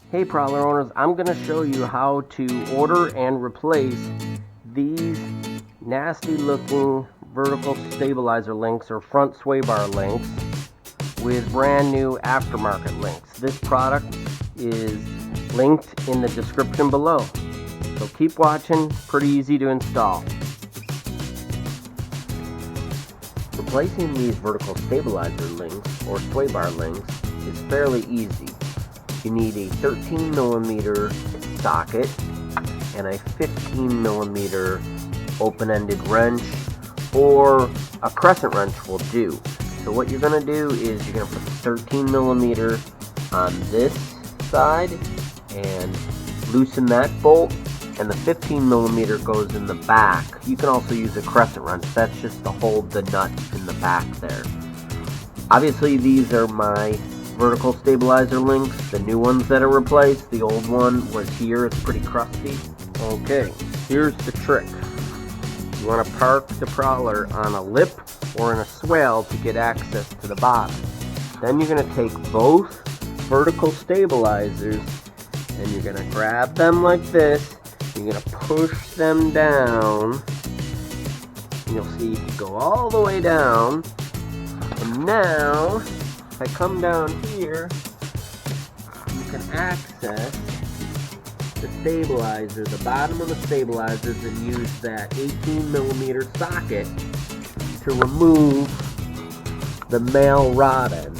Hey Prowler owners, I'm going to show you how to order and replace these nasty looking vertical stabilizer links or front sway bar links with brand new aftermarket links. This product is linked in the description below. So keep watching, pretty easy to install. Replacing these vertical stabilizer links or sway bar links is fairly easy. You need a 13mm socket and a 15mm open-ended wrench, or a crescent wrench will do. So what you're going to do is you're going to put the 13mm on this side and loosen that bolt, and the 15mm goes in the back. You can also use a crescent wrench. That's just to hold the nut in the back there. Obviously these are my vertical stabilizer links, the new ones that are replaced. The old one was here, it's pretty crusty. Okay, here's the trick. You want to park the Prowler on a lip or in a swale to get access to the bottom. Then you're going to take both vertical stabilizers and you're going to grab them like this. You're going to push them down and you'll see you can go all the way down. And now if I come down here, you can access the stabilizer, the bottom of the stabilizers, and use that 18mm socket to remove the male rod end.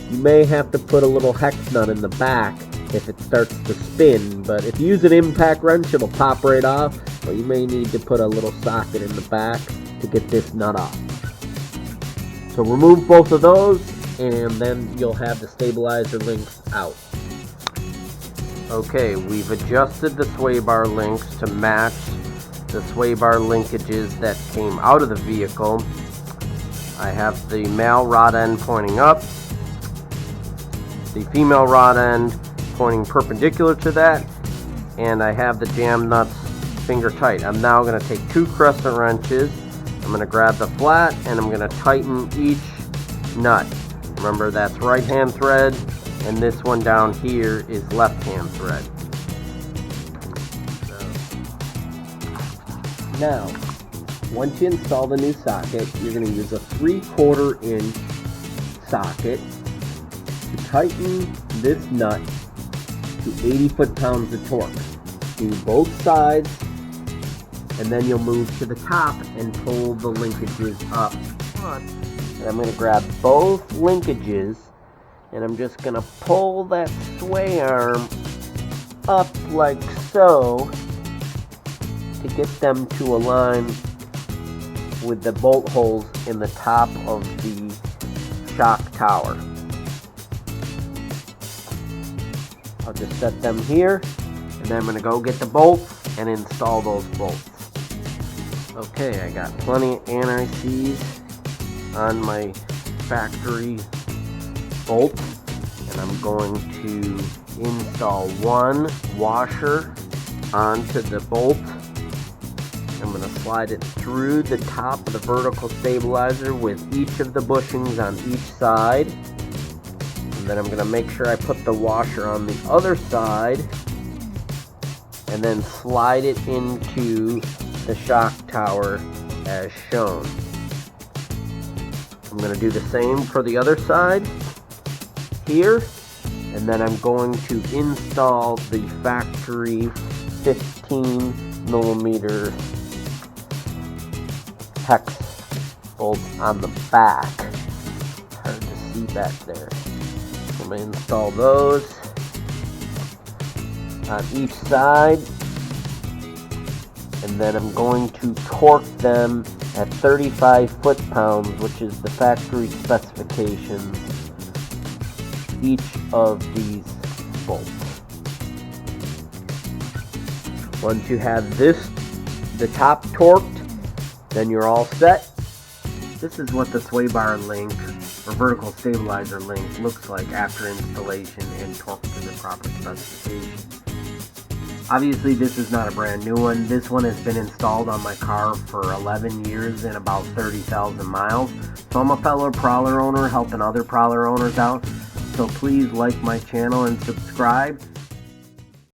You may have to put a little hex nut in the back if it starts to spin, but if you use an impact wrench, it'll pop right off, but you may need to put a little socket in the back to get this nut off. So remove both of those, and then you'll have the stabilizer links out. Okay, we've adjusted the sway bar links to match the sway bar linkages that came out of the vehicle. I have the male rod end pointing up, the female rod end pointing perpendicular to that, and I have the jam nuts finger tight. I'm now going to take two crescent wrenches. I'm going to grab the flat and I'm going to tighten each nut. Remember, that's right hand thread, and this one down here is left hand thread. Now, once you install the new socket, you're going to use a 3/4 inch socket to tighten this nut to 80 foot-pounds of torque. Do both sides, and then you'll move to the top and pull the linkages up. And I'm going to grab both linkages and I'm just going to pull that sway arm up like so to get them to align with the bolt holes in the top of the shock tower. I'll just set them here, and then I'm going to go get the bolts and install those bolts. Okay, I got plenty of anti-seize on my factory bolt, and I'm going to install one washer onto the bolt. I'm going to slide it through the top of the vertical stabilizer with each of the bushings on each side, and then I'm going to make sure I put the washer on the other side and then slide it into the shock tower as shown. I'm going to do the same for the other side here, and then I'm going to install the factory 15mm hex bolt on the back. Hard to see back there. I'm going to install those on each side, and then I'm going to torque them at 35 foot-pounds, which is the factory specifications, each of these bolts. Once you have the top torqued, then you're all set. This is what the sway bar link or vertical stabilizer link looks like after installation and torqued to the proper specifications. Obviously this is not a brand new one. This one has been installed on my car for 11 years and about 30,000 miles. So I'm a fellow Prowler owner helping other Prowler owners out. So please like my channel and subscribe.